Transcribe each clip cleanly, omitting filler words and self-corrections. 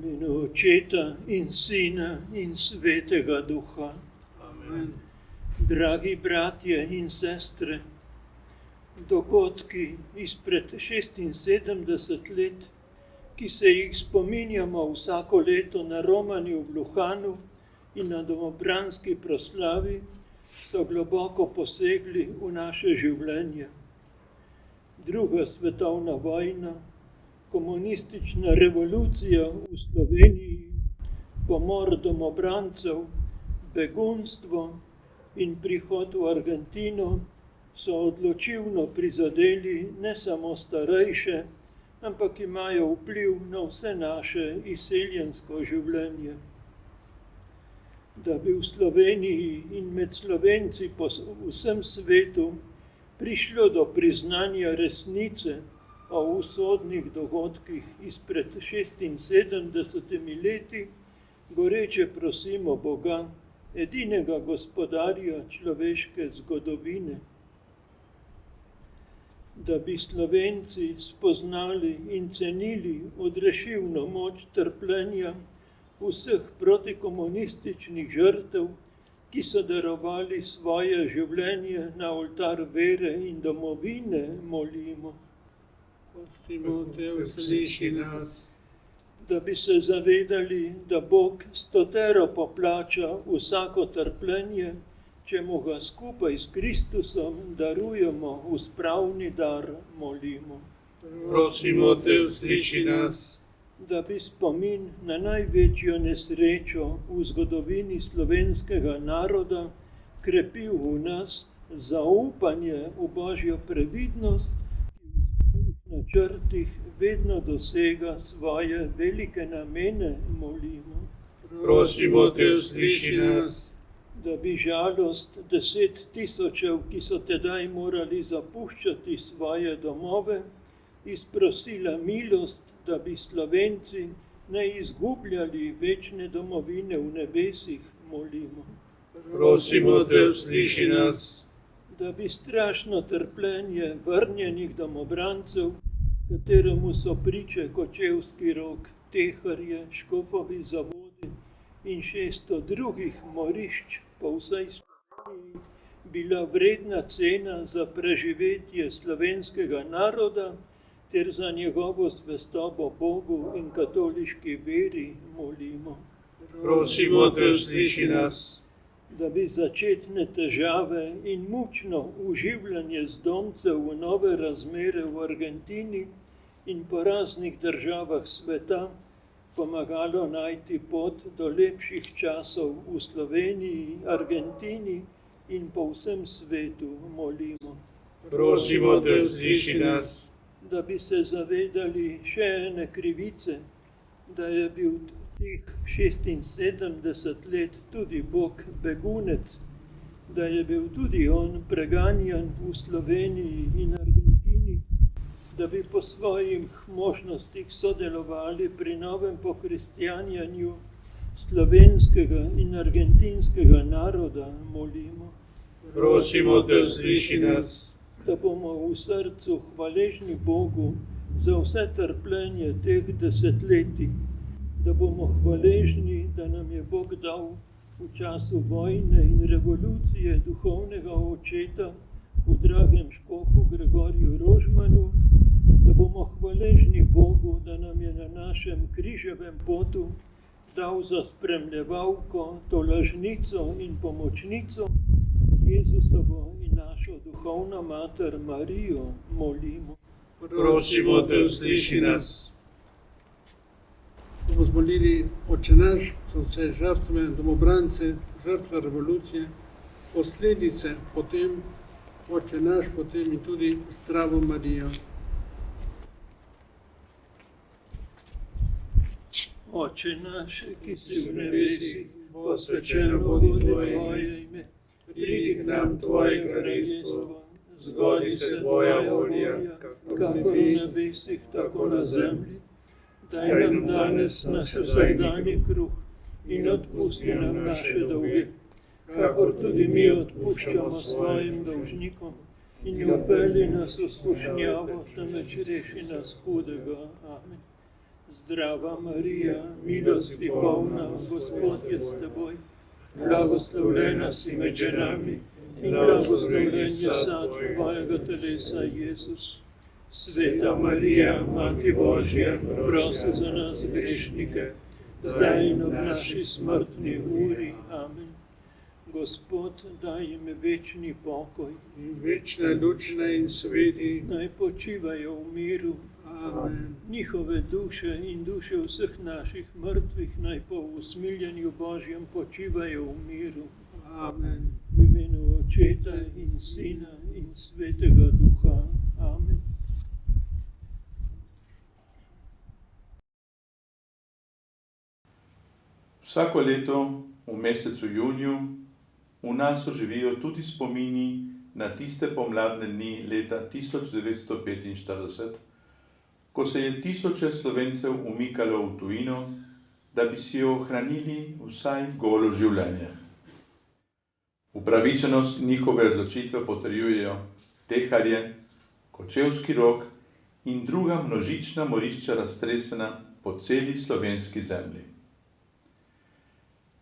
imenu Očeta in Sina in Svetega Duha. Amen. Dragi bratje in sestre, dogodki izpred 76 let, ki se jih spominjamo vsako leto na romanju v Luhanu in na domobranski proslavi, so globoko posegli v naše življenje. Druga svetovna vojna, komunistična revolucija v Sloveniji, pomor domobrancev, begunstvo in prihod v Argentino so odločilno prizadeli ne samo starejše, ampak imajo vpliv na vse naše izseljensko življenje. Da bi v Sloveniji in med Slovenci po vsem svetu prišlo do priznanja resnice o usodnih dogodkih izpred 76 leti, goreče prosimo Boga, edinega gospodarja človeške zgodovine. Da bi Slovenci spoznali in cenili odrešilno moč trpljenja vseh protikomunističnih žrtev, ki so darovali svoje življenje na oltar vere in domovine, molimo. Prosimo te, usliši nas. Da bi se zavedali, da Bog stotero poplača vsako trpljenje, če mu ga skupaj s Kristusom darujemo v spravni dar, molimo. Prosimo te, usliši nas. Da bi spomin na največjo nesrečo v zgodovini slovenskega naroda krepil v nas zaupanje v Božjo previdnost, ki v svojih načrtih vedno dosega svoje velike namene, molimo. Prosimo te, usliši nas. Da bi žalost 10 000, ki so tedaj morali zapuščati svoje domove, izprosila milost, da bi Slovenci ne izgubljali večne domovine v nebesih, molimo. Prosimo te, usliši nas. Da bi strašno trpljenje vrnjenih domobrancev, kateremu so priče Kočevski Rog, Teharje, Škofovi Zavodi in 600 drugih morišč po vsej Sloveniji, bila vredna cena za preživetje slovenskega naroda ter za njegovo zvestobo Bogu in katoliški veri, molimo. Prosimo te, usliši nas. Da bi začetne težave in mučno uživljanje zdomcev v nove razmere v Argentini in po raznih državah sveta pomagalo najti pot do lepših časov v Sloveniji, Argentini in po vsem svetu, molimo. Prosimo te, usliši nas. Da bi se zavedali še ene krivice, da je bil teh 76 let tudi Bog begunec, da je bil tudi on preganjan v Sloveniji in Argentini, da bi po svojih možnostih sodelovali pri novem pokristjanjanju slovenskega in argentinskega naroda, molimo. Prosimo te, usliši nas. Da bomo v srcu hvaležni Bogu za vse trpljenje teh desetletij, da bomo hvaležni, da nam je Bog dal v času vojne in revolucije duhovnega očeta v dragem škofu Gregorju Rožmanu, da bomo hvaležni Bogu, da nam je na našem križevem potu dal za spremljevalko, tolažnico in pomočnico Jezusovo in našo duhovno mater Marijo, molimo. Prosimo te, usliši nas. Bomo zmolili Oče naš, za vse žrtve, domobrance, žrtve revolucije, posledice potem, Oče naš, potem in tudi zdravo Marijo. Oče naš, ki si v nebesih, posvečeno bodi Tvoje ime. Pridi k nam Tvoje kraljestvo, zgodi se Tvoja volja, kako na nebesih, tako na zemlji. Daj nam danes naš vsakdanji kruh in odpusti nam naše dolge, kakor tudi mi odpuščamo svojim dolžnikom. In ne vpelji nas v skušnjavo, temveč reši nas hudega. Amen. Zdrava Marija, milosti polna, Gospod je s teboj. Blagoslovljena si med ženami in blagoslovljen je sad tvojega telesa, Jezus. Sveta Marija, Mati Božja, prosi za nas grešnike, zdaj in ob naši smrtni uri. Amen. Gospod, daj jim večni pokoj. In večne, lučne in sveti. Naj počivajo v miru. Amen. Njihove duše in duše vseh naših mrtvih naj po usmiljenju Božjem počivajo v miru. Amen. V imenu Očeta in Sina in Svetega Duha. Amen. Vsako leto v mesecu juniju v nas oživijo tudi spomini na tiste pomladne dni leta 1945, ko se je tisoče Slovencev umikalo v tujino, da bi si ohranili vsaj golo življenje. Upravičenost njihove odločitve potrjujejo Teharje, Kočevski Rog in druga množična morišča raztresena po celi slovenski zemlji.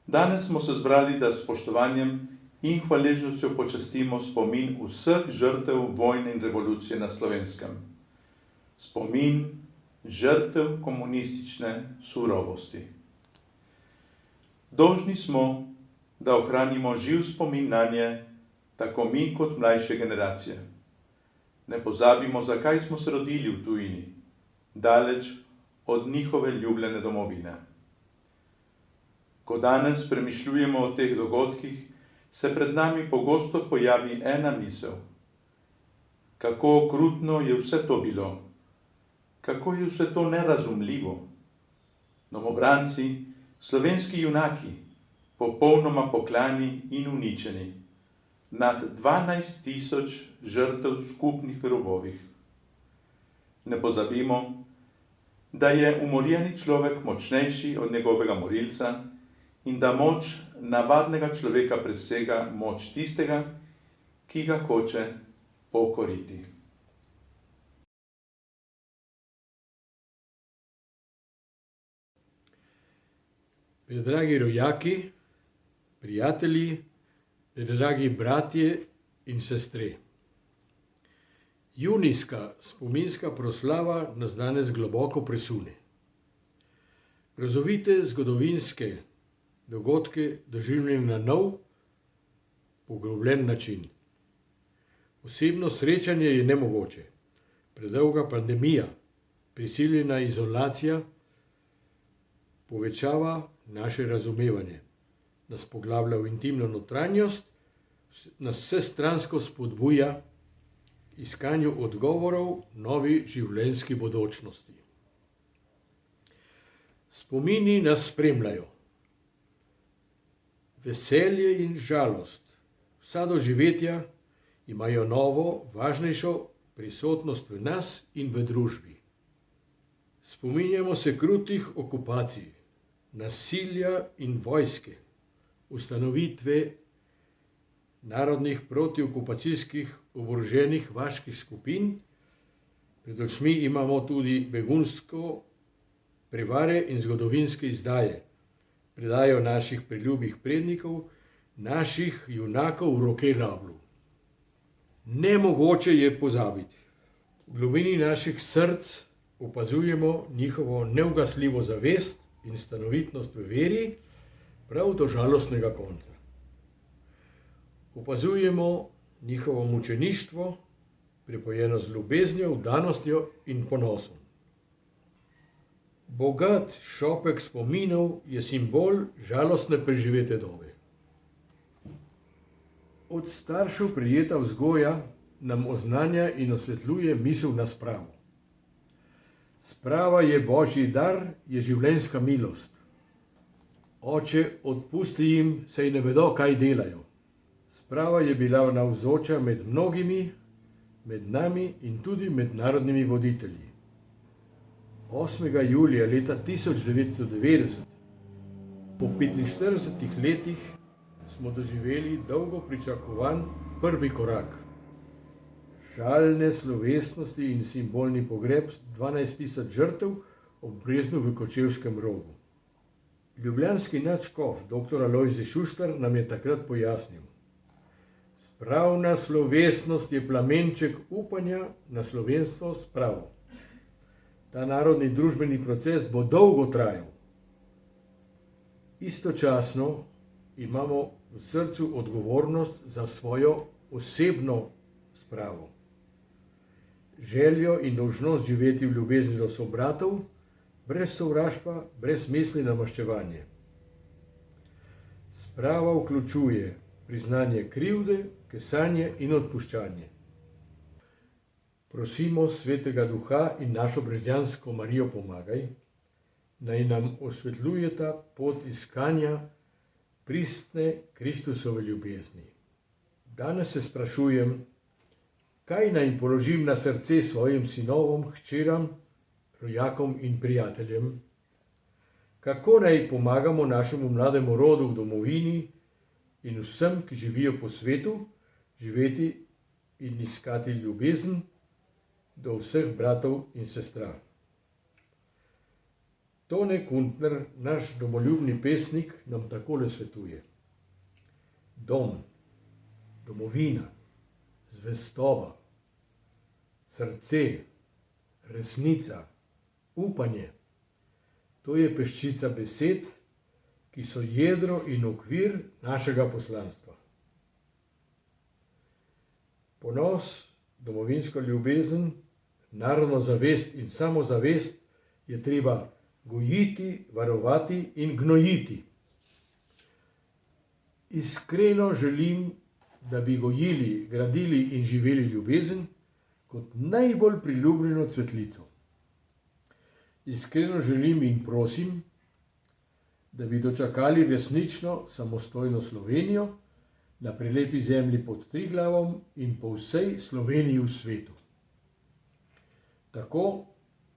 Danes smo se zbrali, da s spoštovanjem in hvaležnostjo počastimo spomin vseh žrtev vojne in revolucije na Slovenskem. Spomin žrtev komunistične surovosti. Dolžni smo, da ohranimo živ spomin nanje, tako mi kot mlajše generacije. Ne pozabimo, zakaj smo se rodili v tujini, daleč od njihove ljubljene domovine. Ko danes premišljujemo o teh dogodkih, se pred nami pogosto pojavi ena misel. Kako okrutno je vse to bilo, kako je vse to nerazumljivo. Domobranci, slovenski junaki, popolnoma poklani in uničeni, nad 12.000 žrtev v skupnih grobovih. Ne pozabimo, da je umorjeni človek močnejši od njegovega morilca in da moč navadnega človeka presega moč tistega, ki ga hoče pokoriti. Dragi rojaki, prijatelji, dragi bratje in sestre. Junijska spominska proslava nas danes globoko presune. Grozovite zgodovinske dogodke doživljamo na nov, poglobljen način. Osebno srečanje je nemogoče. Predolga pandemija, prisiljena izolacija povečava naše razumevanje, nas poglablja v intimno notranjost, nas vsestransko spodbuja iskanju odgovorov novi življenjski bodočnosti. Spomini nas spremljajo. Veselje in žalost, vsa doživetja imajo novo, važnejšo prisotnost v nas in v družbi. Spominjamo se krutih okupacij, nasilja in vojske, ustanovitve narodnih protiokupacijskih oboroženih vaških skupin, pred očmi imamo tudi begunsko prevare in zgodovinske izdaje, predajo naših priljubih prednikov, naših junakov v roke rablu. Nemogoče je pozabiti. V globini naših src opazujemo njihovo neugasljivo zavest in stanovitnost v veri, prav do žalostnega konca. Opazujemo njihovo mučeništvo, prepojeno z ljubeznijo, vdanostjo in ponosom. Bogat šopek spominov je simbol žalostne preživete dobe. Od staršev prejeta vzgoja nam oznanja in osvetljuje misel na spravo. Sprava je Božji dar, je življenjska milost. Oče, odpusti jim, saj ne vedo, kaj delajo. Sprava je bila navzoča med mnogimi, med nami in tudi med narodnimi voditelji. 8. julija leta 1990, po 45 letih, smo doživeli dolgo pričakovan prvi korak. Žalne slovesnosti in simbolni pogreb 12.000 žrtev ob Breznu v Kočevskem Rogu. Ljubljanski nadškof dr. Alojzij Šuštar nam je takrat pojasnil: spravna slovesnost je plamenček upanja na slovenstvo spravo. Ta narodni družbeni proces bo dolgo trajal. Istočasno imamo v srcu odgovornost za svojo osebno spravo. Željo in dolžnost živeti v ljubezni do sobratov, brez sovraštva, brez misli na maščevanje. Sprava vključuje priznanje krivde, kesanje in odpuščanje. Prosimo Svetega Duha in našo Brezjansko Marijo pomagaj, naj nam osvetljujeta pot iskanja pristne Kristusove ljubezni. Danes se sprašujem, kaj naj položim na srce svojim sinovom, hčeram, rojakom in prijateljem? Kako naj pomagamo našemu mlademu rodu v domovini in vsem, ki živijo po svetu, živeti in iskati ljubezen do vseh bratov in sestra? Tone Kuntner, naš domoljubni pesnik, nam takole svetuje: dom, domovina, zvestoba, srce, resnica, upanje. To je peščica besed, ki so jedro in okvir našega poslanstva. Ponos, domovinsko ljubezen, narodno zavest in samozavest je treba gojiti, varovati in gnojiti. Iskreno želim, da bi gojili, gradili in živeli ljubezen kot najbolj priljubljeno cvetlico. Iskreno želim in prosim, da bi dočakali resnično samostojno Slovenijo na prelepi zemlji pod Triglavom in po vsej Sloveniji v svetu. Tako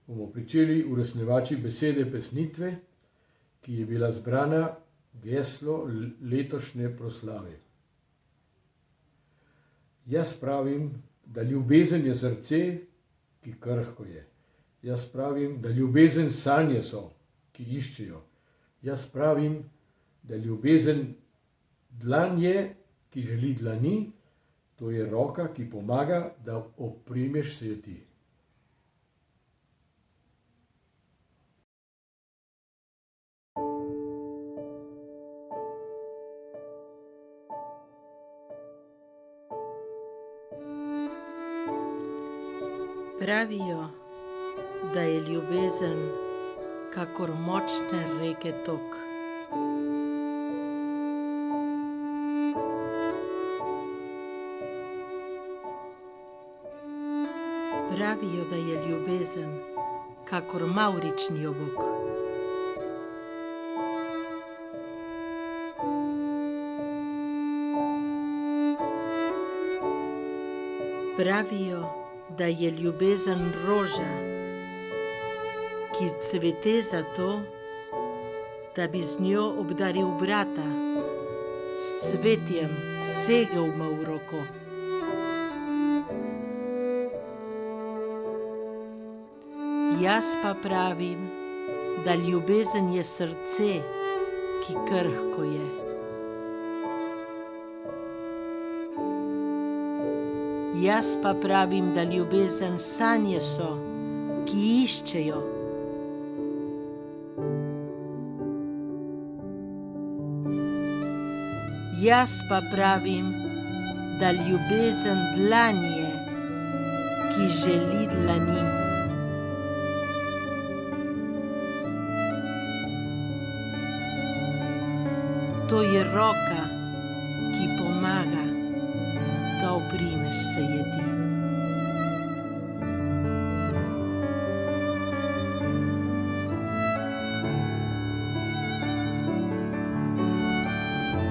bomo pričeli uresničevati besede pesnitve, ki je bila zbrana geslo letošnje proslave. Jaz pravim, da ljubezen je srce, ki krhko je. Jaz pravim, da ljubezen sanje so, ki iščejo. Jaz pravim, da ljubezen dlan je, ki želi dlani, to je roka, ki pomaga, da oprimeš se ti. Pravijo, da je ljubezen kakor močne reke tok. Pravijo, da je ljubezen kakor mavrični obok. Pravijo, da je ljubezen roža, ki cvete zato, da bi z njo obdaril brata, s cvetjem segel mu v roko. Jaz pa pravim, da ljubezen je srce, ki krhko je. Jaz pa pravim, da ljubezen sanje so, ki iščejo. Jaz pa pravim, da ljubezen dlan je, ki želi dlani. To je roka, ki pomaga, da oprimeš se je ti.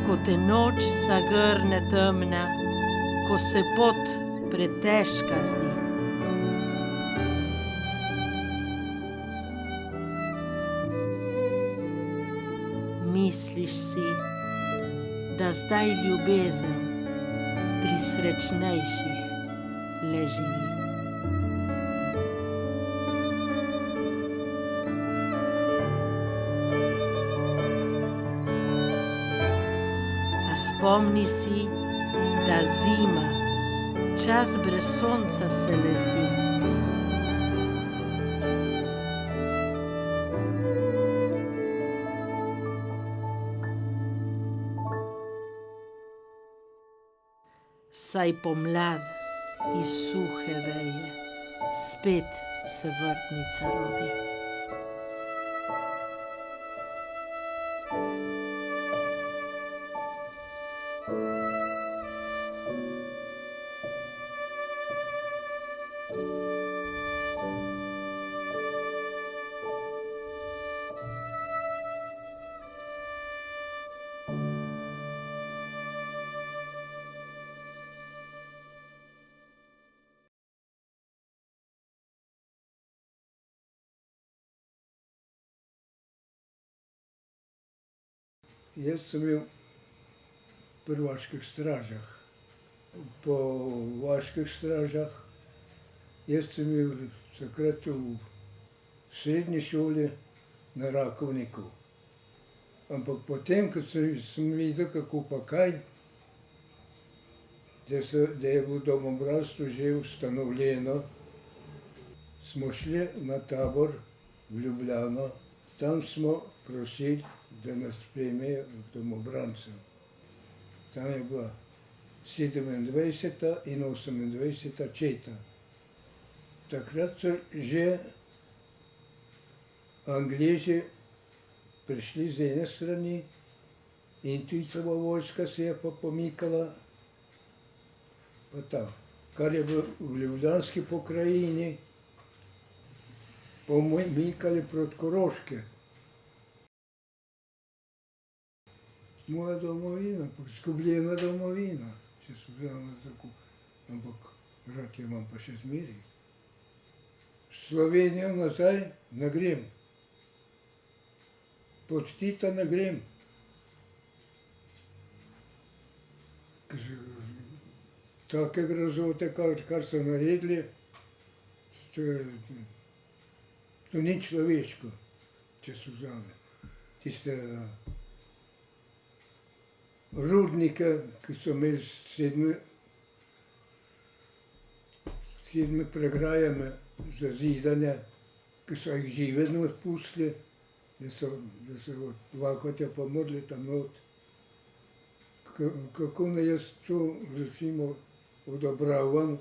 Ko te noč zagrne temna, ko se pot pretežka zdi. Misliš si, da zdaj ljubezen pri srečnejših le živi. Spomni si, da zima, čas brez sonca se le zdi. Saj pomlad iz suhe veje spet se vrtnica rodi. Jaz sem bil pri vaških stražah. Po vaških stražah, jaz sem bil takrat v srednji šoli na Rakovniku. Ampak potem, ko sem videl, kako pa kaj, da je bilo domobranstvo že ustanovljeno, smo šli na tabor v Ljubljano. Tam smo prosili, da nas sprejmejo domobrancev. Tam je bila 27. in 28. četa. Takrat so že Angleži prišli z ene strani in Titova vojska se je pa pomikala pa tam. Kar je bilo v Ljubljanski pokrajini, pomikali proti Koroški. Moja domovina, izgubljena domovina, če se vzame tako. Ampak rad jo imam pa še zmeraj. V Slovenijo nazaj ne grem. Pod Tita ne grem. Take grozote, kar so naredili, to ni človeško, če se vzame. Tiste rudnike, ki so imeli s 7 pregrajami zazidane, ki so jih žive not pustili, da so od lakote pomrli tam not. Kako naj jaz to recimo odobravam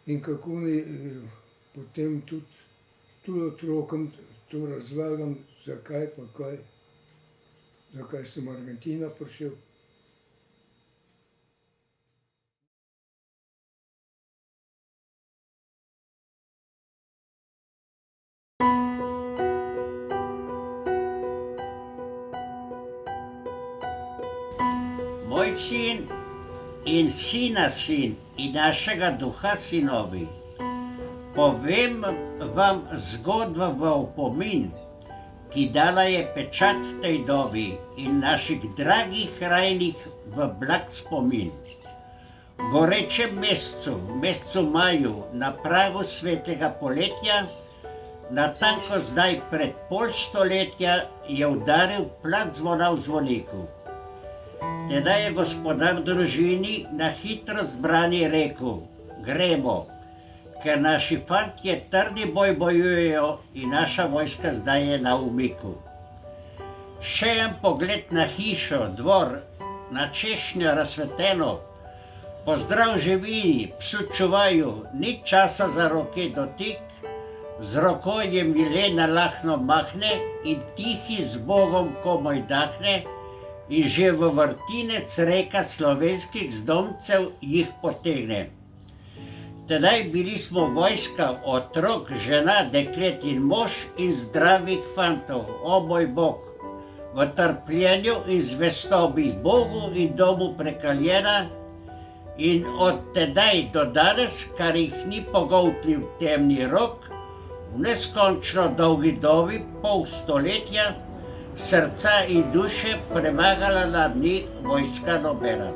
in kako naj potem tudi otrokom to razlagam, zakaj pa kaj, zakaj sem v Argentino prišel. Moj sin in sina sin in našega duha sinovi, povem vam zgodbo v opomin, ki dala je pečat tej dobi in naših dragih krajnih v blag spomin. V gorečem mesecu, v mesecu maju, na pragu svetega poletja, natanko zdaj pred pol stoletja, je udaril plat zvona v zvoniku. Tedaj je gospodar družini na hitro zbrani rekel: gremo, ker naši fantje trdi boj bojujejo in naša vojska zdaj je na umiku. Še en pogled na hišo, dvor, na češnjo razsveteno, pozdrav živini, psu čuvaju, ni časa za roke dotik, z roko je Milena lahno mahne in tihi z Bogom komaj dahne, in že v vrtinec reka slovenskih zdomcev jih potegne. Tedaj bili smo vojska, otrok, žena, deklet in mož in zdravih fantov, o moj Bog, v trpljenju in zvestobi Bogu in domu prekaljena, in od tedaj do danes, kar jih ni pogoltnil temni rok, v neskončno dolgi dobi, pol stoletja, srca in duše premagala nad njih vojska nobena.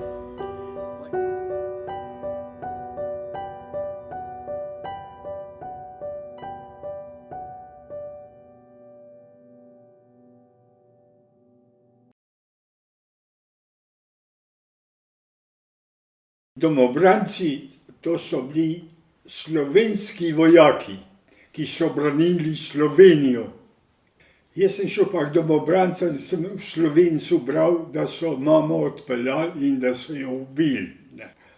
Domobranci, to so bili slovenski vojaki, ki so branili Slovenijo. Jaz sem šel pa k domobrancem in sem v Slovencu bral, da so mamo odpeljali in da so jo ubili.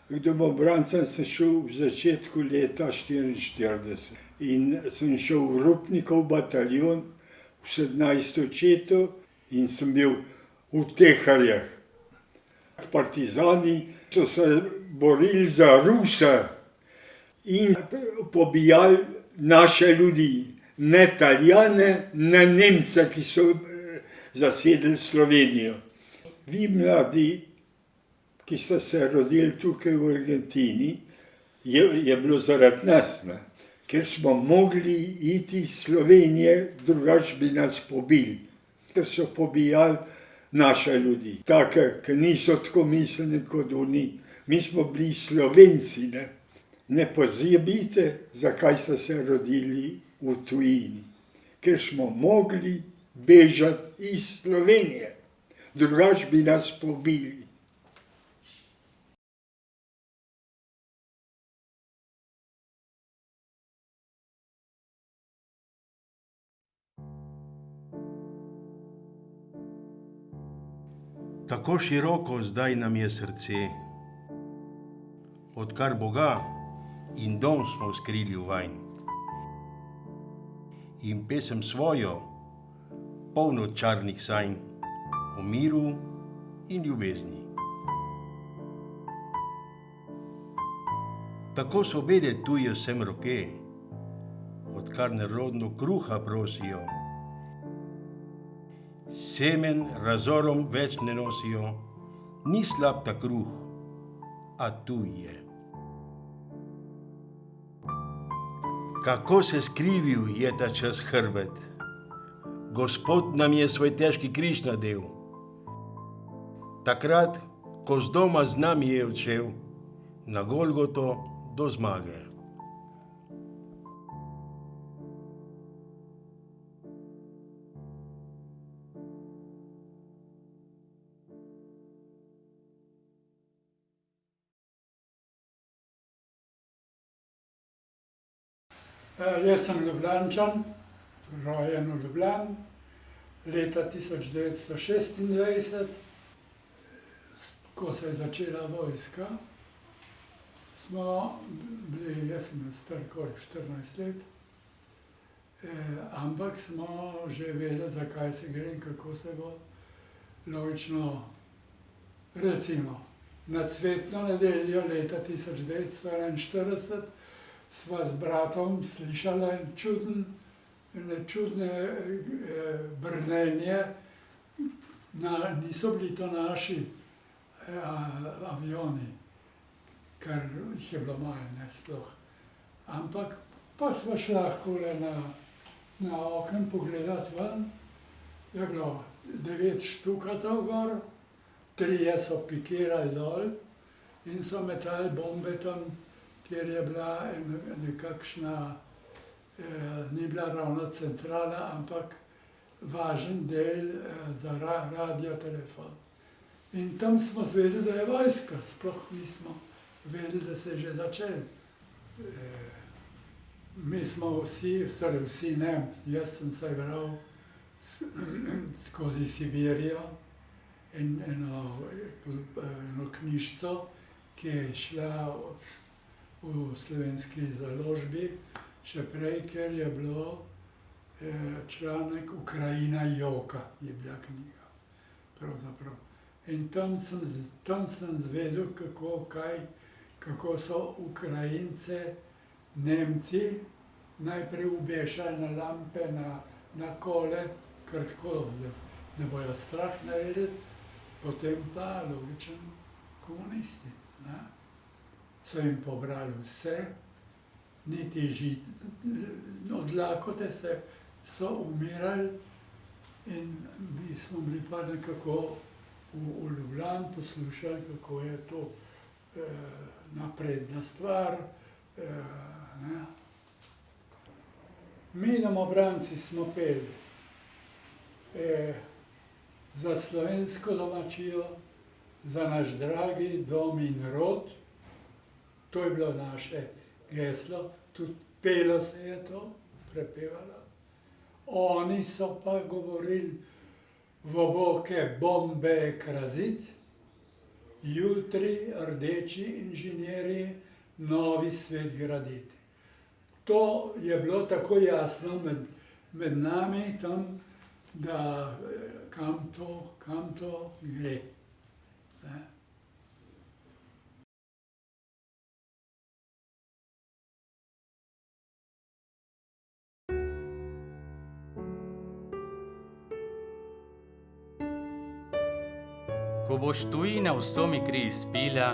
K domobrancem sem šel v začetku leta 1944 in sem šel v Rupnikov bataljon v 17. četo in sem bil v Teharjah. Partizani so se borili za Ruse in pobijali naše ljudi. Ne Italijane, ne Nemce, ki so zasedli Slovenijo. Vi mladi, ki ste se rodili tukaj v Argentini, je bilo zaradi nas, ne? Ker smo mogli iti iz Slovenije, drugače bi nas pobili. Ker so pobijali naše ljudi, take, ki niso tako mislili kot oni. Mi smo bili Slovenci, ne? Ne pozabite, zakaj ste se rodili v tujini, ker smo mogli bežati iz Slovenije, drugače bi nas pobili. Tako široko zdaj nam je srce, odkar Boga in dom smo skrili v vanj. In pesem svojo, polno čarnih sanj, o miru in ljubezni. Tako so bede tuje vsem roke, odkar nerodno kruha prosijo. Semen razorom več ne nosijo, ni slab ta kruh, a tuj je. Kako se skrivil je ta čas hrbet, Gospod nam je svoj težki križ nadel. Takrat, ko z doma z nami je odšel, na Golgoto do zmage. Jaz sem Ljubljančan, rojen v Ljubljani, leta 1926, ko se je začela vojska, smo bili, jaz sem star koliko, 14 let, ampak smo že vedeli, zakaj se gre in kako se bo. Logično, recimo, na cvetno nedeljo leta 1941 sva z bratom slišala čudne brnenje, niso bili to naši avioni, ker jih je bilo malo, ne sploh. Ampak pa sva šla takole na oken pogledati ven, je bilo 9 štukatov gor, 3 so pikirali dol in so metali bombe tam, kjer je bila nekakšna, ni bila ravno centrala, ampak važen del za radiotelefon. In tam smo zvedeli, da je vojska, sploh nismo vedeli, da se je že začel. Mi smo vsi ne, jaz sem se igral skozi Sibirijo in eno knjižico, ki je šla v slovenski založbi, še prej, ker je bilo članek Ukrajina joka, je bila knjiga, pravzaprav. In tam sem zvedel, kako so Ukrajince, Nemci najprej ubešali na lampe, na kole, kar tako, da bojo strah naredili, potem pa logično komunisti. So jim pobrali vse, niti od lakote so umirali in mi smo bili pa nekako v Ljubljani poslušali, kako je to napredna stvar. Mi domobranci smo peli za slovensko domačijo, za naš dragi dom in rod, To je bilo naše geslo, tudi pelo se je to, prepevalo. Oni so pa govorili, v boke bombe krazit, jutri rdeči inženirji novi svet graditi. To je bilo tako jasno med nami tam, da kam to gre. Ne? Ko boš tujina v somi kri izpila,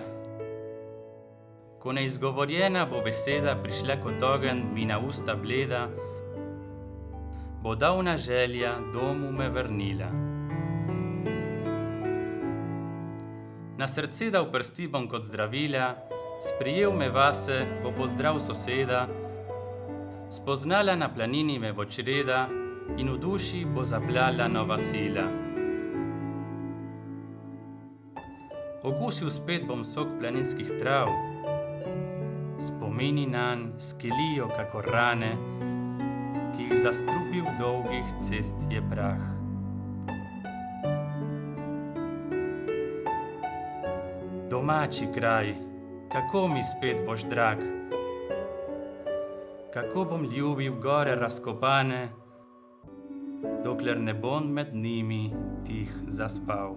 ko neizgovorjena bo beseda prišla kot ogenj mi na usta bleda, bo davna želja domu me vrnila. Na srce dal prsti bom kot zdravila, sprijel me vase, bo pozdrav soseda, spoznala na planini me bo čreda in v duši bo zaplala nova sila. Okusil spet bom sok planinskih trav, spomini nanj skelijo kakor rane, ki jih zastrupil dolgih cest je prah. Domači kraj, kako mi spet boš drag, kako bom ljubil gore razkopane, dokler ne bom med njimi tih zaspal.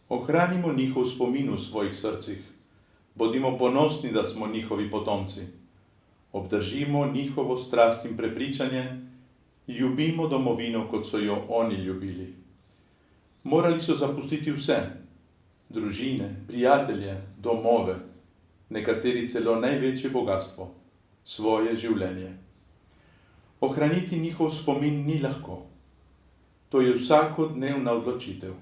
Ohranimo njihov spomin v svojih srcih. Bodimo ponosni, da smo njihovi potomci. Obdržimo njihovo strast in prepričanje, ljubimo domovino, kot so jo oni ljubili. Morali so zapustiti vse, družine, prijatelje, domove, nekateri celo največje bogatstvo, svoje življenje. Ohraniti njihov spomin ni lahko. To je vsakodnevna odločitev.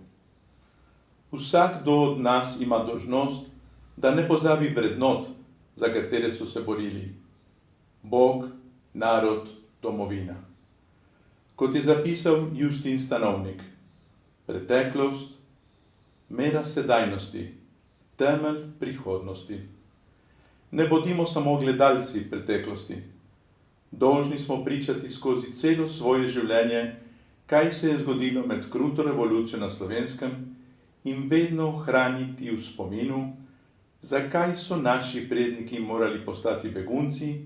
Vsakdo od nas ima dolžnost, da ne pozabi vrednot, za katere so se borili. Bog, narod, domovina. Kot je zapisal Justin Stanovnik, Preteklost, mera sedajnosti, temelj prihodnosti. Ne bodimo samo gledalci preteklosti. Dolžni smo pričati skozi celo svoje življenje, kaj se je zgodilo med kruto revolucijo na Slovenskem in vedno ohraniti v spominu, zakaj so naši predniki morali postati begunci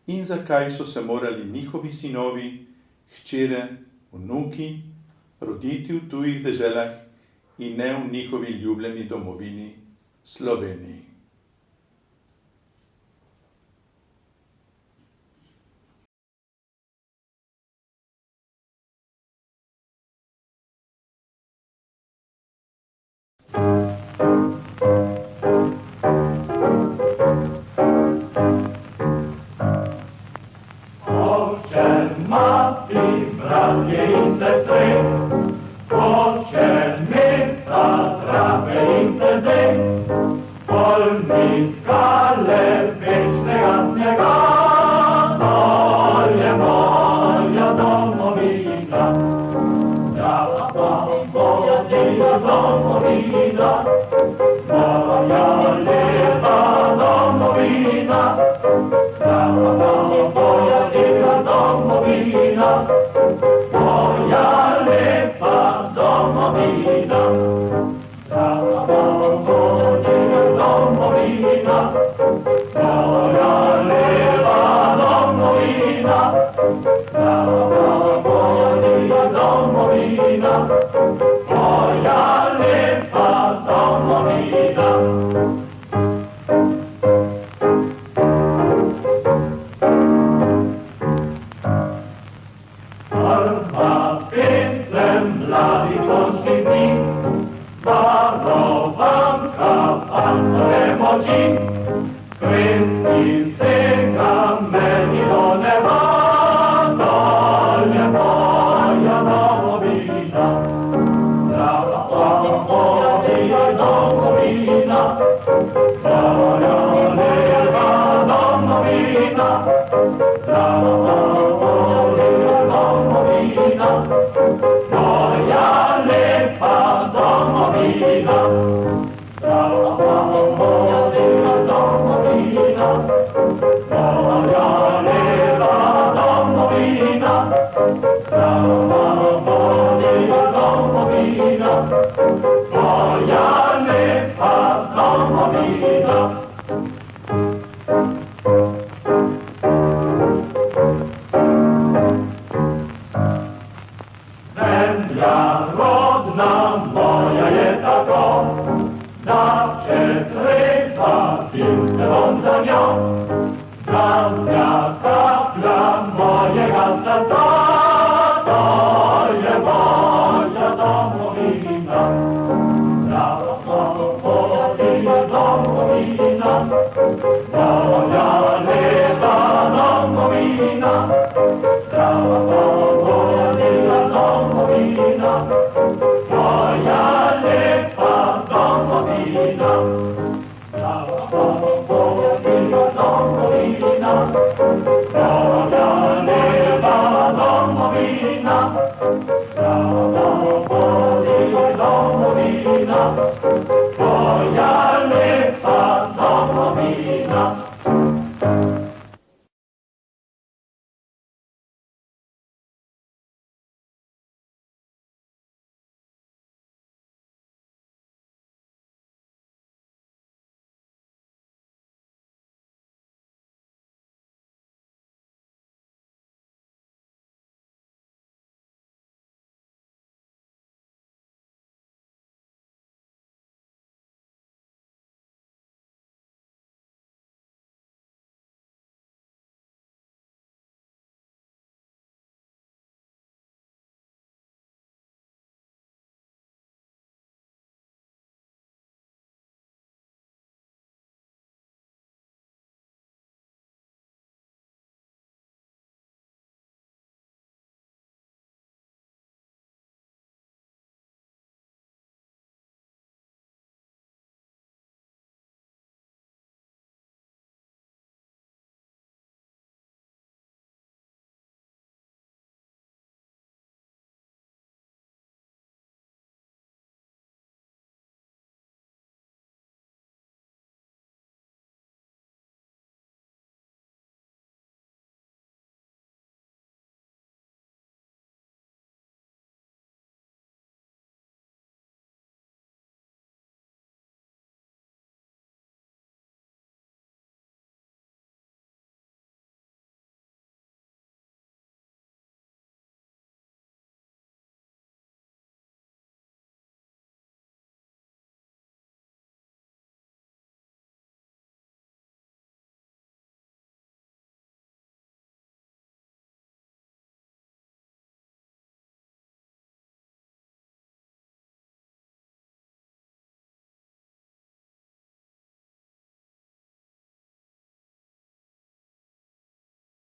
in zakaj so se morali njihovi sinovi, hčere, vnuki roditi v tujih deželah in ne v njihovi ljubljeni domovini Sloveniji. Domovina,